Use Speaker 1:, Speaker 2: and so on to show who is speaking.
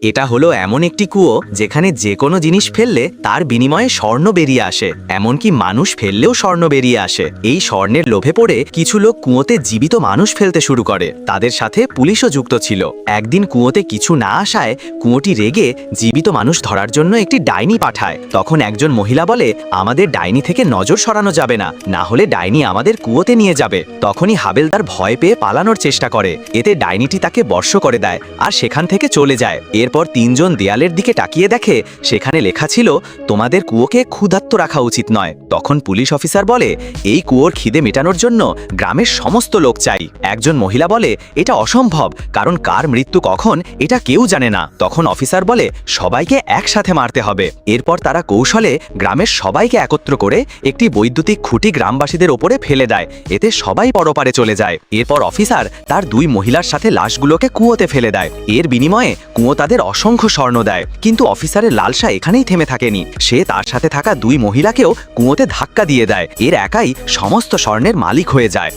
Speaker 1: এটা হলো এমন একটি কুয়ো যেখানে যে কোনো জিনিস ফেললে তার বিনিময়ে স্বর্ণ বেরিয়ে আসে, এমনকি মানুষ ফেললেও স্বর্ণ বেরিয়ে আসে। এই স্বর্ণের লোভে পড়ে কিছু লোক কুয়োতে জীবিত মানুষ ফেলতে শুরু করে। তাদের সাথে পুলিশও যুক্ত ছিল। একদিন কুয়োতে কিছু না আসায় কুয়োটি রেগে জীবিত মানুষ ধরার জন্য একটি ডাইনি পাঠায়। তখন একজন মহিলা বলে, আমাদের ডাইনি থেকে নজর সরানো যাবে না, না হলে ডাইনি আমাদের কুয়োতে নিয়ে যাবে। তখনই হাবেলদার ভয় পেয়ে পালানোর চেষ্টা করে। এতে ডাইনিটি তাকে বর্ষ করে দেয় আর সেখান থেকে চলে যায়। এরপর তিনজন দেয়ালের দিকে তাকিয়ে দেখে সেখানে লেখা ছিল, তোমাদের কুয়োকে ক্ষুধার্ত রাখা উচিত নয়। তখন পুলিশ অফিসার বলে, এই কুয়োর খিদে মেটানোর জন্য গ্রামের সমস্ত লোক চাই। একজন মহিলা বলে, এটা অসম্ভব, কারণ কার মৃত্যু কখন এটা কেউ জানে না। তখন অফিসার বলে, সবাইকে একসাথে মারতে হবে। এরপর তারা কৌশলে গ্রামের সবাইকে একত্র করে একটি বৈদ্যুতিক খুঁটি গ্রামবাসীদের ওপরে ফেলে দেয়। এতে সবাই পরপারে চলে যায়। এরপর অফিসার তার দুই মহিলার সাথে লাশগুলোকে কুয়োতে ফেলে দেয়। এর বিনিময়ে কুয়ো তাদের অসংখ্য স্বর্ণ দেয়। কিন্তু অফিসারের লালসা এখানেই থেমে থাকেনি। সে তার সাথে থাকা দুই মহিলাকেও কুয়োতে ধাক্কা দিয়ে দেয়। এর একাই সমস্ত স্বর্ণের মালিক হয়ে যায়।